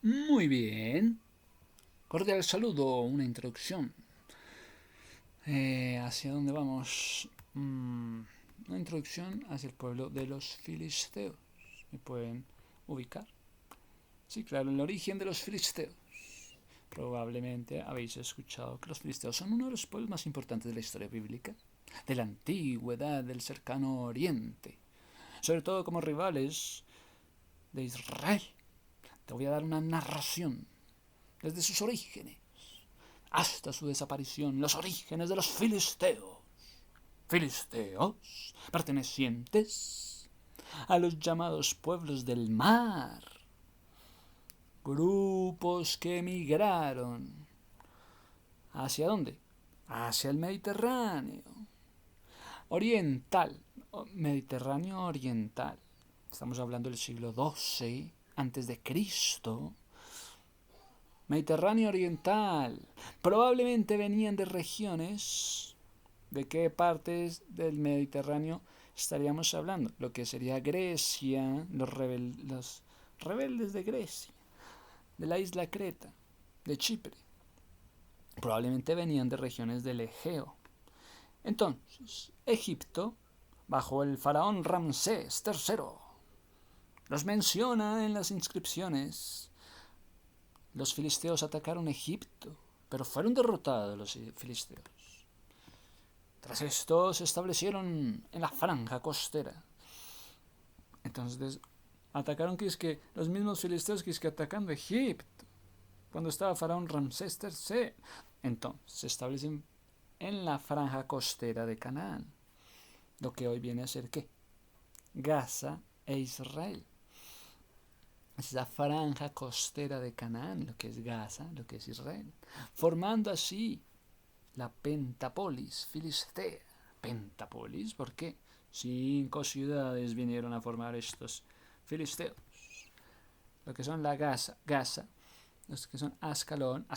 Muy bien. Cordial saludo, una introducción. ¿Hacia dónde vamos? Una introducción hacia el pueblo de los filisteos. ¿Me pueden ubicar? Sí, claro, el origen de los filisteos. Probablemente habéis escuchado que los filisteos son uno de los pueblos más importantes de la historia bíblica, de la antigüedad, del cercano oriente, sobre todo como rivales de Israel. Te voy a dar una narración desde sus orígenes hasta su desaparición, los orígenes de los filisteos. Filisteos pertenecientes a los llamados pueblos del mar, grupos que emigraron. ¿Hacia dónde? Hacia el Mediterráneo oriental, Mediterráneo oriental. Estamos hablando del siglo XII antes de Cristo. Mediterráneo oriental. Probablemente venían de regiones. ¿De qué partes del Mediterráneo estaríamos hablando? Lo que sería Grecia, los rebeldes de Grecia, de la isla Creta, de Chipre. Probablemente venían de regiones del Egeo. Entonces, Egipto, bajo el faraón Ramsés III, los menciona en las inscripciones. Los filisteos atacaron Egipto, pero fueron derrotados los filisteos. Tras esto se establecieron en la franja costera. Entonces atacaron que los mismos filisteos que atacando Egipto cuando estaba faraón Ramsés III. Entonces se establecen en la franja costera de Canaán, lo que hoy viene a ser ¿qué? Gaza e Israel. Es la franja costera de Canaán, lo que es Gaza, lo que es Israel, formando así la Pentapolis filistea. Pentapolis, ¿por qué? 5 ciudades vinieron a formar estos filisteos. Lo que son la Gaza, los que son Ascalón,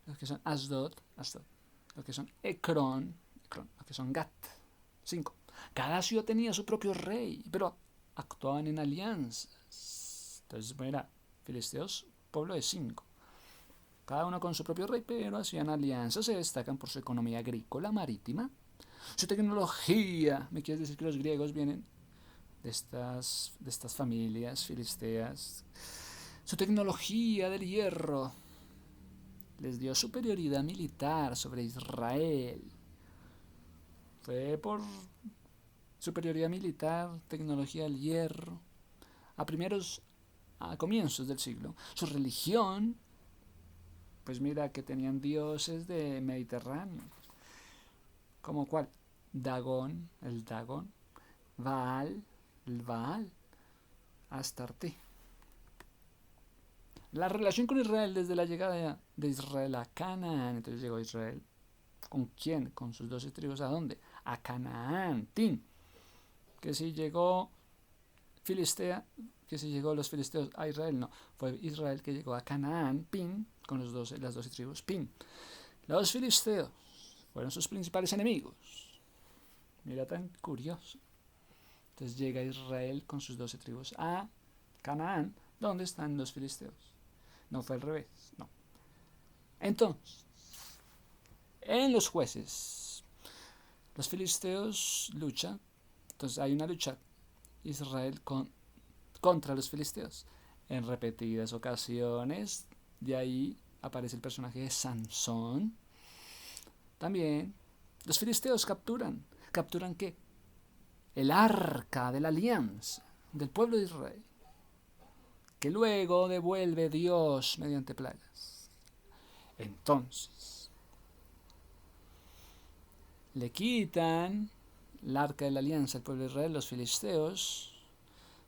los que son Asdod, los que son Ecrón, los que son Gat. 5. Cada ciudad tenía su propio rey, pero actuaban en alianzas. Entonces, mira, filisteos, pueblo de 5. Cada uno con su propio rey, pero hacían alianzas, se destacan por su economía agrícola, marítima, su tecnología. ¿Me quieres decir que los griegos vienen de estas familias filisteas? Su tecnología del hierro les dio superioridad militar sobre Israel. Fue por superioridad militar, tecnología del hierro. A comienzos del siglo. Su religión, pues mira que tenían dioses de Mediterráneo. ¿Como cuál? Dagón, el Dagón. Baal, el Baal. Astarte. La relación con Israel desde la llegada de Israel a Canaán. Entonces llegó Israel. ¿Con quién? Con sus 12 tribus. ¿A dónde? A Canaán. Tin. Que si llegó Filistea, que si llegó los filisteos a Israel, no. Fue Israel que llegó a Canaán, Pin, con las 12 tribus, Pin. Los filisteos fueron sus principales enemigos. Mira tan curioso. Entonces llega Israel con sus 12 tribus a Canaán, donde están los filisteos. No fue al revés, no. Entonces, en los jueces, los filisteos luchan. Entonces hay una lucha Israel contra los filisteos. En repetidas ocasiones, de ahí aparece el personaje de Sansón. También los filisteos capturan. ¿Capturan qué? El arca de la alianza del pueblo de Israel, que luego devuelve Dios mediante plagas. Entonces, le quitan el arca de la alianza al pueblo de Israel, los filisteos,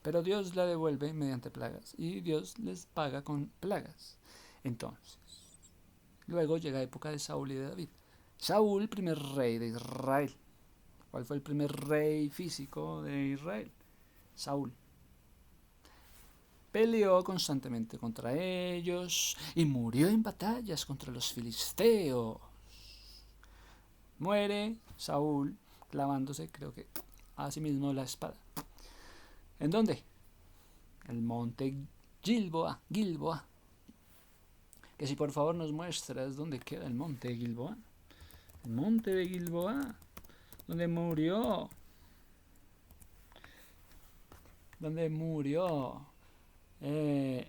pero Dios la devuelve mediante plagas y Dios les paga con plagas. Entonces, luego llega la época de Saúl y de David. Saúl, primer rey de Israel. ¿Cuál fue el primer rey físico de Israel? Saúl. Peleó constantemente contra ellos y murió en batallas contra los filisteos. Muere Saúl clavándose, creo que a sí mismo la espada. ¿En dónde? El monte Gilboa. Que si por favor nos muestras dónde queda el monte de Gilboa. El monte de Gilboa, donde murió. Donde murió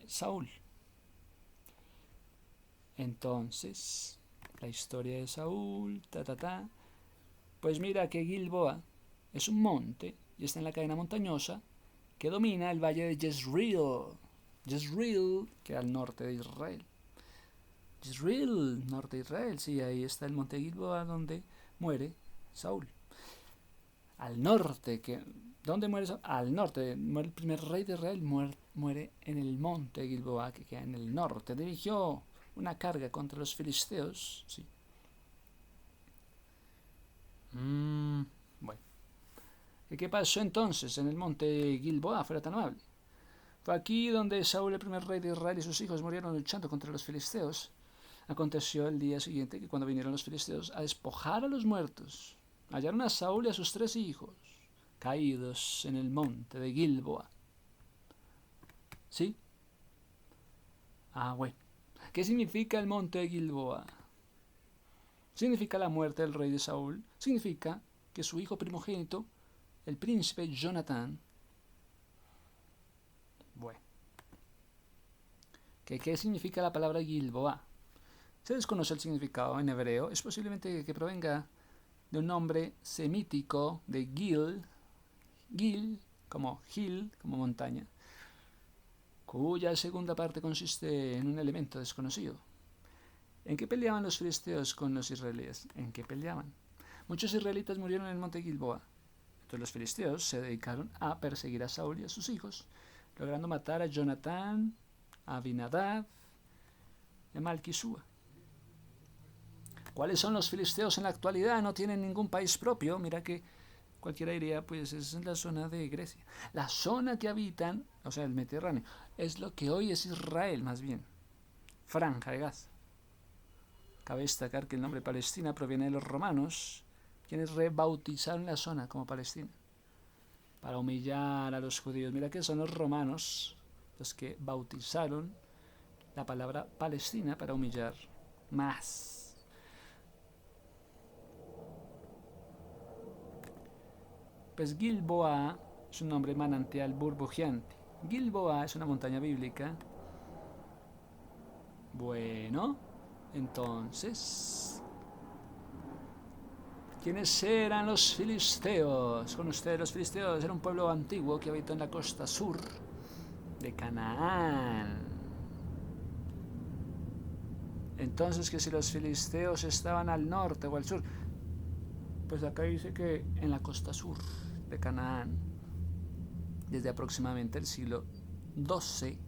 Saúl. Entonces, la historia de Saúl, Pues mira que Gilboa es un monte y está en la cadena montañosa que domina el valle de Jezreel. Jezreel, que al norte de Israel. Jezreel, norte de Israel, sí, ahí está el monte Gilboa donde muere Saúl. Al norte, ¿dónde muere Saúl? Al norte, muere el primer rey de Israel, muere en el monte Gilboa, que queda en el norte. Dirigió una carga contra los filisteos, sí. Bueno. ¿Y qué pasó entonces en el monte Gilboa? Fuera tan amable. Fue aquí donde Saúl, el primer rey de Israel, y sus hijos murieron luchando contra los filisteos. Aconteció el día siguiente que cuando vinieron los filisteos a despojar a los muertos, hallaron a Saúl y a sus 3 hijos caídos en el monte de Gilboa. ¿Sí? Bueno. ¿Qué significa el monte de Gilboa? Significa la muerte del rey de Saúl. Significa que su hijo primogénito, el príncipe Jonatán. Bueno. ¿Qué significa la palabra Gilboa? Se desconoce el significado en hebreo. Es posiblemente que provenga de un nombre semítico de Gil, como hill, como montaña, cuya segunda parte consiste en un elemento desconocido. ¿En qué peleaban los filisteos con los israelíes? ¿En qué peleaban? Muchos israelitas murieron en el monte Gilboa. Entonces los filisteos se dedicaron a perseguir a Saúl y a sus hijos, logrando matar a Jonatán, a Abinadab y a Malquisúa. ¿Cuáles son los filisteos en la actualidad? No tienen ningún país propio. Mira que cualquiera diría, pues es en la zona de Grecia. La zona que habitan, o sea, el Mediterráneo, es lo que hoy es Israel, más bien. Franja de Gaza. Cabe destacar que el nombre Palestina proviene de los romanos, quienes rebautizaron la zona como Palestina, para humillar a los judíos. Mira que son los romanos los que bautizaron la palabra Palestina para humillar más. Pues Gilboa es un nombre manantial burbujeante. Gilboa es una montaña bíblica. Bueno, entonces, ¿quiénes eran los filisteos? Con ustedes, los filisteos era un pueblo antiguo que habitó en la costa sur de Canaán. Entonces, que si los filisteos estaban al norte o al sur, pues acá dice que en la costa sur de Canaán, desde aproximadamente el siglo XII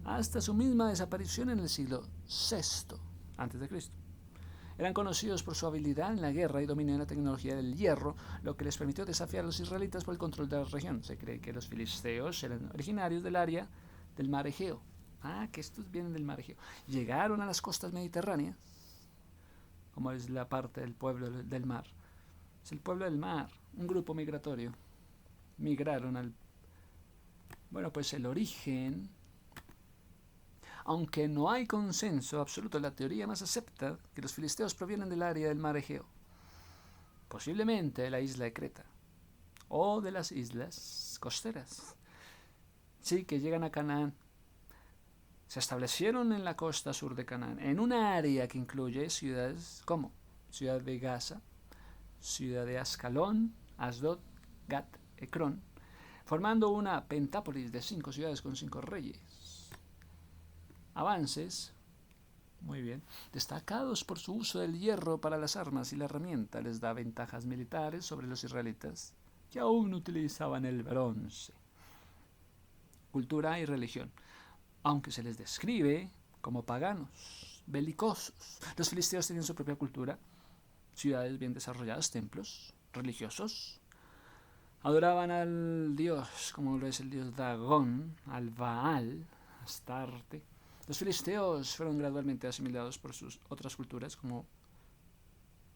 hasta su misma desaparición en el siglo VI a.C. Eran conocidos por su habilidad en la guerra y dominio en la tecnología del hierro, lo que les permitió desafiar a los israelitas por el control de la región. Se cree que los filisteos eran originarios del área del mar Egeo. Que estos vienen del mar Egeo. Llegaron a las costas mediterráneas, como es la parte del pueblo del mar. Es el pueblo del mar, un grupo migratorio. Migraron al... Bueno, pues el origen... Aunque no hay consenso absoluto, la teoría más acepta que los filisteos provienen del área del mar Egeo, posiblemente de la isla de Creta o de las islas costeras. Sí, que llegan a Canaán. Se establecieron en la costa sur de Canaán, en una área que incluye ciudades como ciudad de Gaza, ciudad de Ascalón, Asdod, Gat, Ecrón, formando una pentápolis de 5 ciudades con 5 reyes. Avances, muy bien, destacados por su uso del hierro para las armas y la herramienta, les da ventajas militares sobre los israelitas, que aún utilizaban el bronce. Cultura y religión, aunque se les describe como paganos, belicosos. Los filisteos tenían su propia cultura, ciudades bien desarrolladas, templos religiosos. Adoraban al dios, como lo es el dios Dagón, al Baal, Astarte. Los filisteos fueron gradualmente asimilados por sus otras culturas, como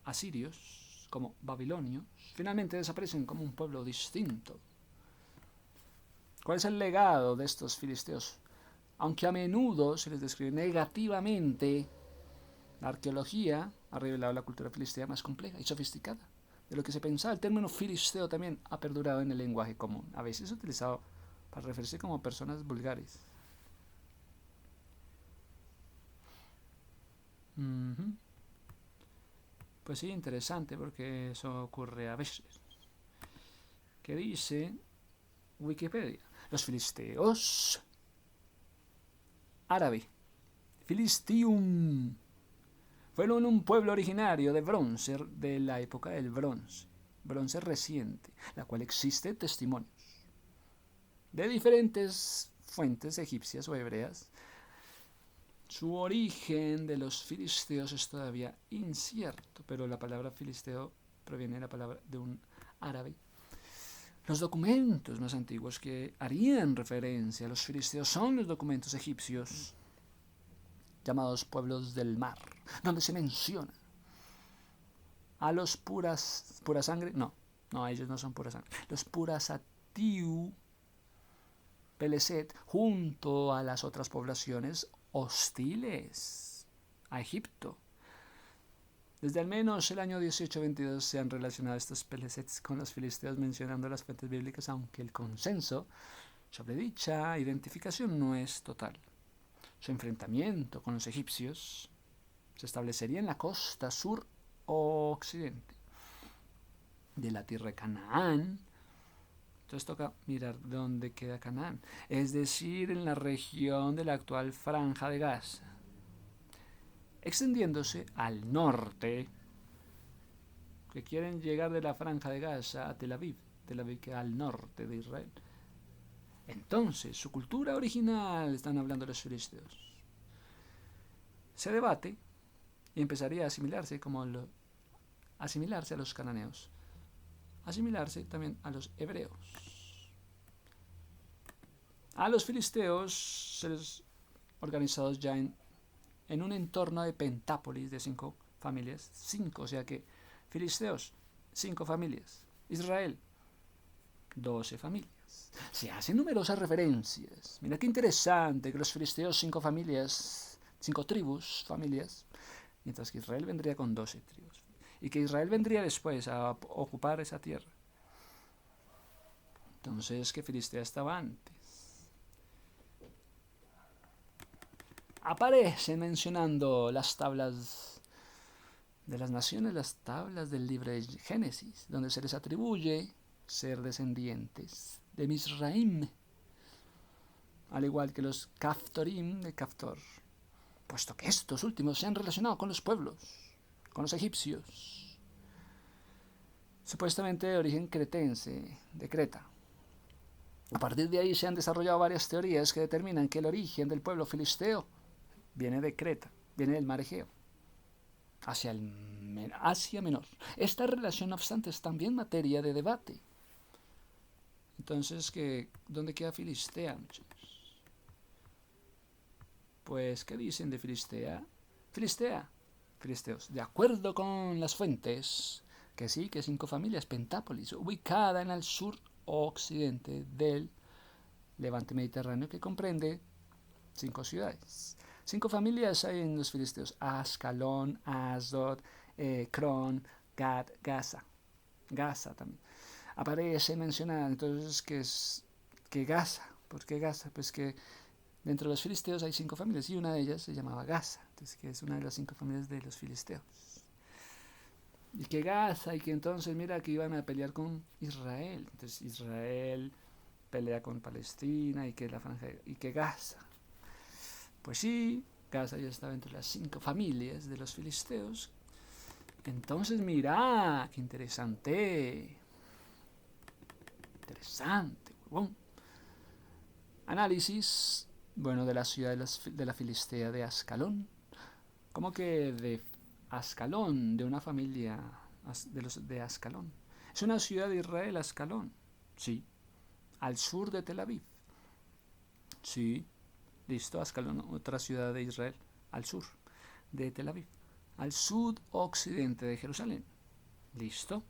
asirios, como babilonios. Finalmente desaparecen como un pueblo distinto. ¿Cuál es el legado de estos filisteos? Aunque a menudo se les describe negativamente, la arqueología ha revelado la cultura filistea más compleja y sofisticada de lo que se pensaba. El término filisteo también ha perdurado en el lenguaje común, a veces utilizado para referirse como personas vulgares. Pues sí, interesante porque eso ocurre a veces. ¿Qué dice Wikipedia? Los filisteos árabe, Filistium, fueron un pueblo originario de bronce de la época del bronce, bronce reciente, la cual existe testimonios de diferentes fuentes egipcias o hebreas. Su origen de los filisteos es todavía incierto, pero la palabra filisteo proviene de la palabra de un árabe. Los documentos más antiguos que harían referencia a los filisteos son los documentos egipcios llamados pueblos del mar, donde se menciona a los pura sangre, no, ellos no son pura sangre, los Purasatiu Peleset, junto a las otras poblaciones hostiles a Egipto. Desde al menos el año 1822 se han relacionado estos Pelesets con los filisteos mencionando las fuentes bíblicas, aunque el consenso sobre dicha identificación no es total. Su enfrentamiento con los egipcios se establecería en la costa sur o occidente de la tierra de Canaán. Entonces toca mirar dónde queda Canaán, es decir, en la región de la actual Franja de Gaza, extendiéndose al norte, que quieren llegar de la Franja de Gaza a Tel Aviv queda al norte de Israel. Entonces, su cultura original, están hablando los filisteos, se debate y empezaría a asimilarse asimilarse a los cananeos, asimilarse también a los hebreos. A los filisteos, seres organizados ya en un entorno de Pentápolis de 5 familias, 5, o sea que filisteos, 5 familias, Israel, 12 familias. Se hacen numerosas referencias. Mira qué interesante que los filisteos, 5 familias, 5 tribus, familias, mientras que Israel vendría con 12 tribus. Y que Israel vendría después a ocupar esa tierra. Entonces, que Filistea estaba antes. Aparecen mencionando las tablas de las naciones, las tablas del libro de Génesis, donde se les atribuye ser descendientes de Misraim, al igual que los Kaftorim de Kaftor, puesto que estos últimos se han relacionado con los pueblos, con los egipcios, supuestamente de origen cretense, de Creta. A partir de ahí se han desarrollado varias teorías que determinan que el origen del pueblo filisteo viene de Creta, viene del mar Egeo, hacia el Asia Menor. Esta relación, no obstante, es también materia de debate. Entonces, ¿dónde queda Filistea, muchachos? Pues, ¿qué dicen de Filistea? Filisteos, de acuerdo con las fuentes, que sí, que 5 familias, Pentápolis, ubicada en el sur occidente del levante mediterráneo, que comprende 5 ciudades. 5 familias hay en los filisteos: Ascalón, Asdod, Cron, Gad, Gaza. Gaza también aparece mencionada. Entonces, que Gaza. ¿Por qué Gaza? Pues que dentro de los filisteos hay 5 familias y una de ellas se llamaba Gaza, entonces que es una de las 5 familias de los filisteos. Y que Gaza, y que entonces mira que iban a pelear con Israel. Entonces Israel pelea con Palestina y que la franja y que Gaza. Pues sí, Gaza ya estaba entre las 5 familias de los filisteos. Entonces mira, qué interesante. Interesante, huevón. Análisis, bueno, de la ciudad de la Filistea de Ascalón. ¿Cómo que de Ascalón, de una familia de los de Ascalón? Es una ciudad de Israel, Ascalón. Sí. Al sur de Tel Aviv. Sí. Listo, Ascalón, otra ciudad de Israel, al sur de Tel Aviv. Al sudoccidente de Jerusalén. Listo.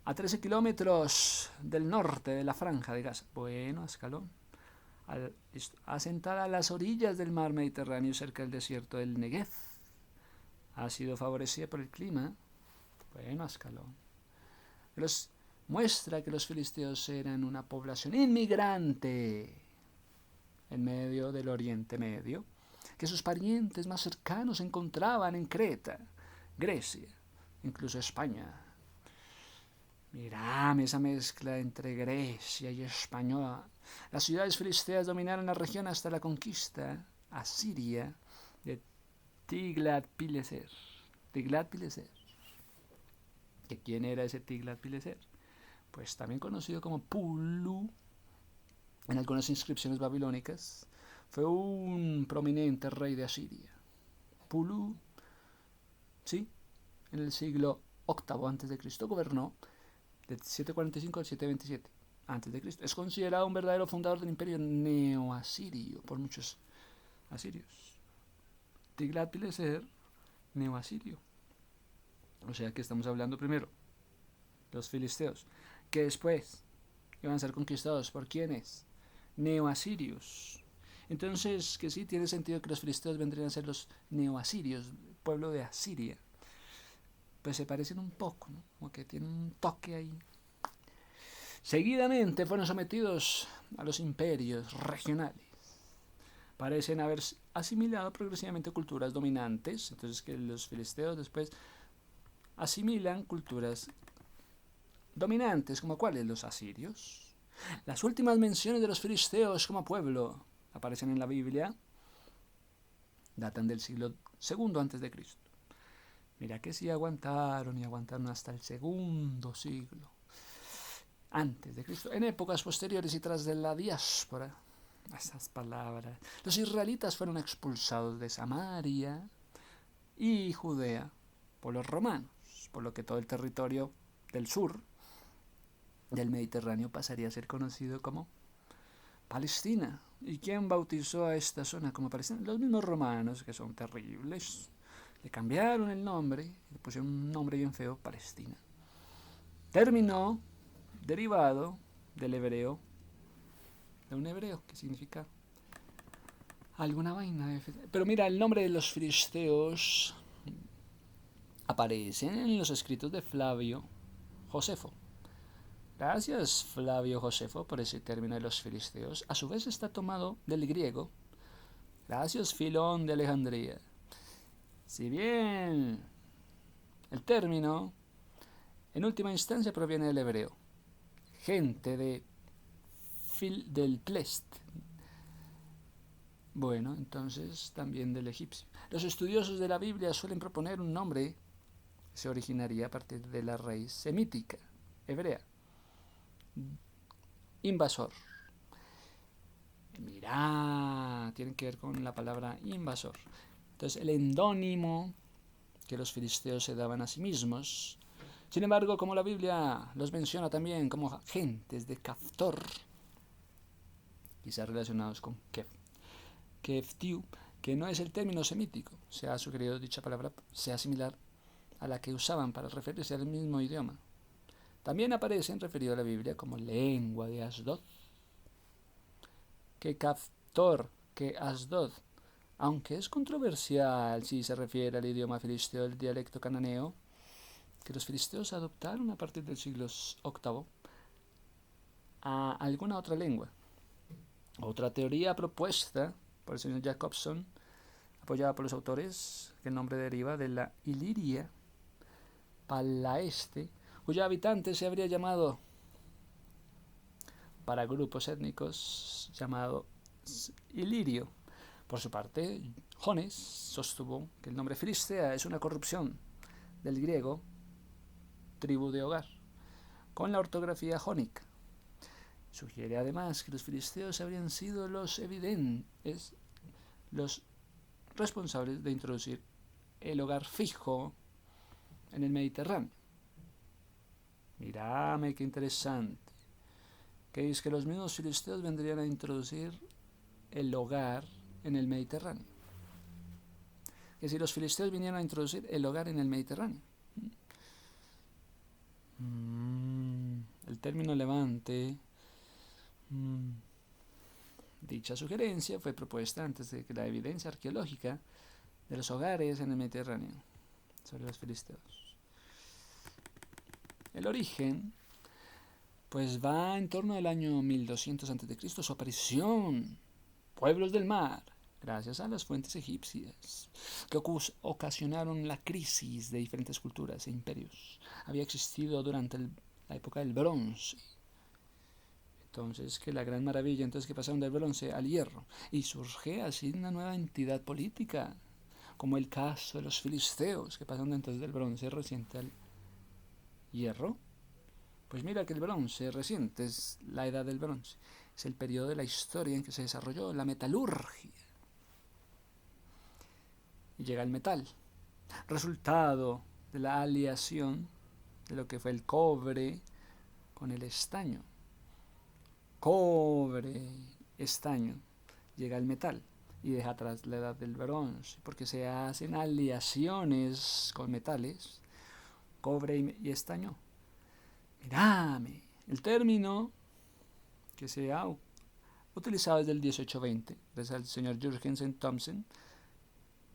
A 13 kilómetros del norte de la franja de Gaza. Bueno, Ascalón. asentada a las orillas del mar Mediterráneo cerca del desierto del Negev. Ha sido favorecida por el clima. Bueno, Ascalón. Muestra que los filisteos eran una población inmigrante en medio del Oriente Medio, que sus parientes más cercanos se encontraban en Creta, Grecia, incluso España. Mirame esa mezcla entre Grecia y España. Las ciudades filisteas dominaron la región hasta la conquista asiria de Tiglat-Pileser. Tiglat-Pileser. ¿Que quién era ese Tiglat-Pileser? Pues también conocido como Pulu en algunas inscripciones babilónicas, fue un prominente rey de Asiria. Pulu, sí, en el siglo VIII a.C. gobernó de 745 al 727 a.C. Es considerado un verdadero fundador del imperio neoasirio por muchos asirios. Tiglat-Pileser, neoasirio. O sea que estamos hablando primero los filisteos, que después iban a ser conquistados por ¿quiénes? Neoasirios. Entonces, que sí tiene sentido que los filisteos vendrían a ser los neoasirios, pueblo de Asiria. Pues se parecen un poco, ¿no? Como que tienen un toque ahí. Seguidamente fueron sometidos a los imperios regionales. Parecen haber asimilado progresivamente culturas dominantes, entonces que los filisteos después asimilan culturas dominantes, como cuáles, los asirios. Las últimas menciones de los filisteos como pueblo aparecen en la Biblia, datan del siglo II a.C. Mira que sí aguantaron y aguantaron hasta el segundo siglo antes de Cristo, en épocas posteriores y tras de la diáspora. Esas palabras. Los israelitas fueron expulsados de Samaria y Judea por los romanos, por lo que todo el territorio del sur del Mediterráneo pasaría a ser conocido como Palestina. ¿Y quién bautizó a esta zona como Palestina? Los mismos romanos, que son terribles. Le cambiaron el nombre, le pusieron un nombre bien feo, Palestina. Término derivado del hebreo, de un hebreo, que significa alguna vaina. Pero mira, el nombre de los filisteos aparece en los escritos de Flavio Josefo. Gracias, Flavio Josefo, por ese término de los filisteos. A su vez está tomado del griego. Gracias, Filón de Alejandría. Si bien el término en última instancia proviene del hebreo, gente del Plest. Bueno, entonces también del egipcio. Los estudiosos de la Biblia suelen proponer un nombre que se originaría a partir de la raíz semítica, hebrea. Invasor. Mirá, tiene que ver con la palabra invasor. Entonces, el endónimo que los filisteos se daban a sí mismos. Sin embargo, como la Biblia los menciona también como gentes de Caftor, quizás relacionados con Keftiu, que no es el término semítico, se ha sugerido dicha palabra sea similar a la que usaban para referirse al mismo idioma. También aparecen referido a la Biblia como lengua de Asdod, que Caftor, que Asdod, aunque es controversial si se refiere al idioma filisteo del dialecto cananeo, que los filisteos adoptaron a partir del siglo VIII a alguna otra lengua. Otra teoría propuesta por el señor Jacobson, apoyada por los autores, que el nombre deriva de la Iliria Palaeste, cuyo habitante se habría llamado, para grupos étnicos, llamado Ilirio. Por su parte, Jones sostuvo que el nombre filistea es una corrupción del griego tribu de hogar, con la ortografía jónica. Sugiere además que los filisteos habrían sido los responsables de introducir el hogar fijo en el Mediterráneo. Mírame qué interesante. Que es que los mismos filisteos vendrían a introducir el hogar en el Mediterráneo. Que si los filisteos vinieron a introducir el hogar en el Mediterráneo. El término levante Dicha sugerencia fue propuesta antes de que la evidencia arqueológica de los hogares en el Mediterráneo sobre los filisteos. El origen pues va en torno al año 1200 a.C., su aparición, pueblos del mar, gracias a las fuentes egipcias, que ocasionaron la crisis de diferentes culturas e imperios. Había existido durante la época del bronce. Entonces, que la gran maravilla, entonces que pasaron del bronce al hierro. Y surge así una nueva entidad política, como el caso de los filisteos, que pasaron entonces del bronce reciente al hierro. Pues mira que el bronce reciente es la edad del bronce. Es el periodo de la historia en que se desarrolló la metalurgia. Y llega el metal, resultado de la aleación de lo que fue el cobre con el estaño. Cobre, estaño, llega el metal y deja atrás la edad del bronce, porque se hacen aleaciones con metales, cobre y estaño. Mírame, el término que se ha utilizado desde el 1820, gracias al señor Jurgensen Thompson,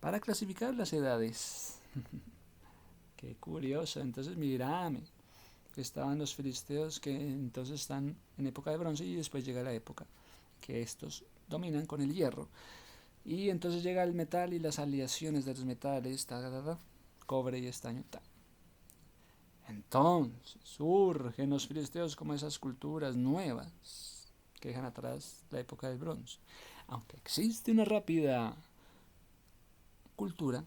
para clasificar las edades. Qué curioso, entonces mírame, que estaban los filisteos que entonces están en época de bronce y después llega la época que estos dominan con el hierro. Y entonces llega el metal y las aleaciones de los metales, cobre y estaño. Entonces surgen los filisteos como esas culturas nuevas que dejan atrás la época del bronce. Aunque existe una rápida cultura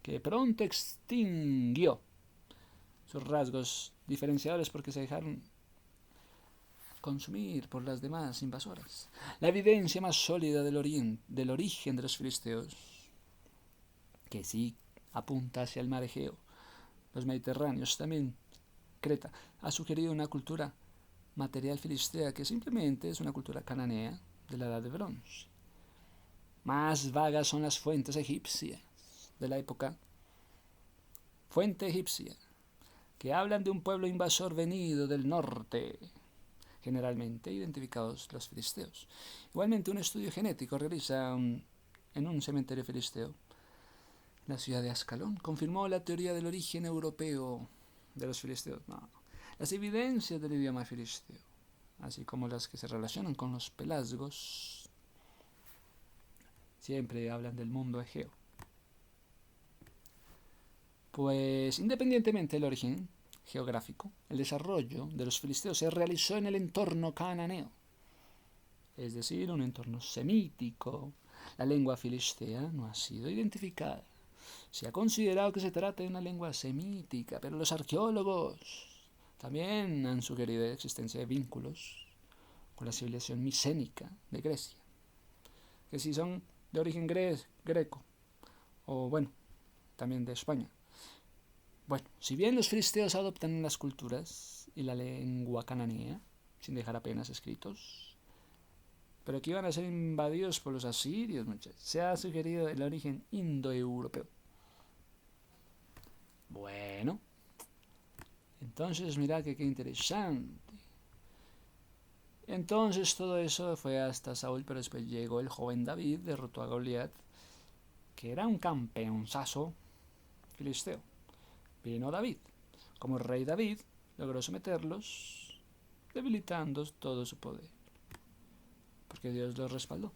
que pronto extinguió sus rasgos diferenciadores porque se dejaron consumir por las demás invasoras. La evidencia más sólida del origen de los filisteos, que sí apunta hacia el mar Egeo, los mediterráneos, también Creta, ha sugerido una cultura material filistea que simplemente es una cultura cananea de la edad de bronce. Más vagas son las fuentes egipcias de la época. Fuente egipcia, que hablan de un pueblo invasor venido del norte, generalmente identificados los filisteos. Igualmente, un estudio genético realiza en un cementerio filisteo, la ciudad de Ascalón, confirmó la teoría del origen europeo de los filisteos. No. Las evidencias del idioma filisteo, así como las que se relacionan con los pelasgos, siempre hablan del mundo egeo. Pues, independientemente del origen geográfico, el desarrollo de los filisteos se realizó en el entorno cananeo, es decir, un entorno semítico. La lengua filistea no ha sido identificada. Se ha considerado que se trata de una lengua semítica, pero los arqueólogos también han sugerido la existencia de vínculos con la civilización micénica de Grecia, que sí son de origen greco, o bueno, también de España. Bueno, si bien los filisteos adoptan las culturas y la lengua cananea, sin dejar apenas escritos, pero que iban a ser invadidos por los asirios, muchachos, se ha sugerido el origen indoeuropeo. Bueno, entonces mira que qué interesante. Entonces todo eso fue hasta Saúl, pero después llegó el joven David, derrotó a Goliat, que era un campeonazo filisteo. Vino David. Como rey David, logró someterlos, debilitando todo su poder, porque Dios los respaldó.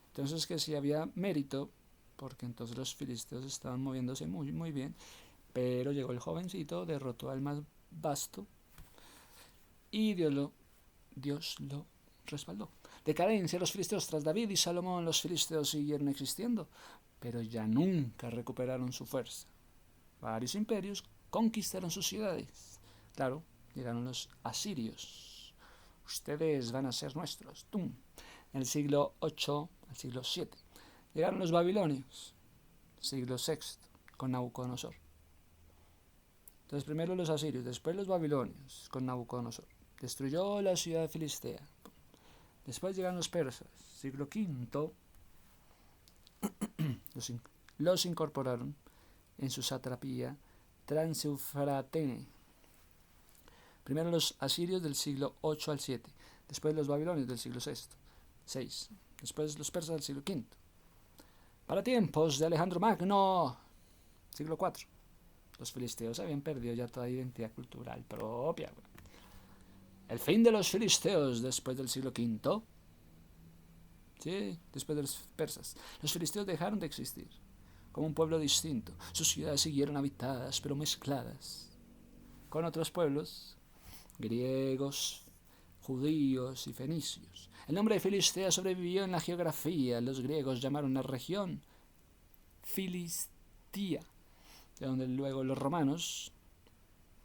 Entonces que sí había mérito, porque entonces los filisteos estaban moviéndose muy, muy bien, pero llegó el jovencito, derrotó al más vasto, y Dios lo respaldó. Decadencia, los filisteos tras David y Salomón, los filisteos siguieron existiendo, pero ya nunca recuperaron su fuerza. Varios imperios conquistaron sus ciudades. Claro, llegaron los asirios. Ustedes van a ser nuestros. ¡Tum! En el siglo VIII al siglo VII. Llegaron los babilonios. Siglo VI, con Nabucodonosor. Entonces primero los asirios, después los babilonios, con Nabucodonosor. Destruyó la ciudad filistea. Después llegan los persas. Siglo V. Los incorporaron en su satrapía Transeufratene. Primero los asirios del siglo VIII al VII, después los babilonios del siglo VI. 6. Después los persas del siglo V. Para tiempos de Alejandro Magno, siglo IV. Los filisteos habían perdido ya toda identidad cultural propia. El fin de los filisteos después del siglo V. Sí, después de los persas. Los filisteos dejaron de existir como un pueblo distinto. Sus ciudades siguieron habitadas, pero mezcladas con otros pueblos, griegos, judíos y fenicios. El nombre de Filistea sobrevivió en la geografía. Los griegos llamaron la región Filistia, de donde luego los romanos,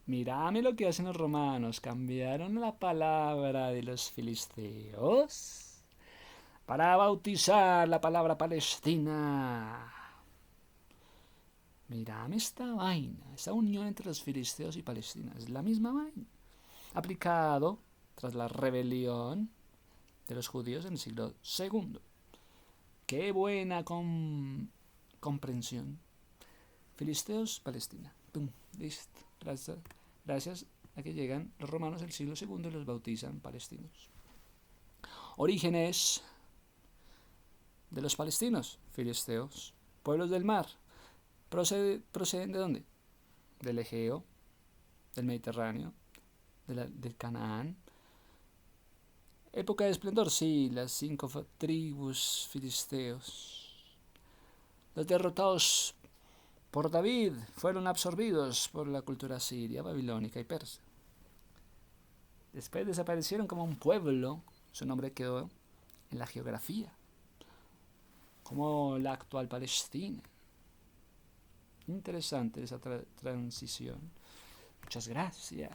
mírame lo que hacen los romanos, cambiaron la palabra de los filisteos para bautizar la palabra Palestina. Mírame esta vaina, esta unión entre los filisteos y Palestina, es la misma vaina. Aplicado tras la rebelión de los judíos en el siglo II. Qué buena comprensión. Filisteos, Palestina. ¡Pum! Listo. Gracias a que llegan los romanos del siglo II y los bautizan palestinos. Orígenes de los palestinos, filisteos, pueblos del mar. ¿Proceden de dónde? Del Egeo, del Mediterráneo, del Canaán. Época de esplendor, sí, las 5 tribus filisteos. Los derrotados por David fueron absorbidos por la cultura siria, babilónica y persa. Después desaparecieron como un pueblo, su nombre quedó en la geografía, como la actual Palestina. Interesante esa transición. Muchas gracias.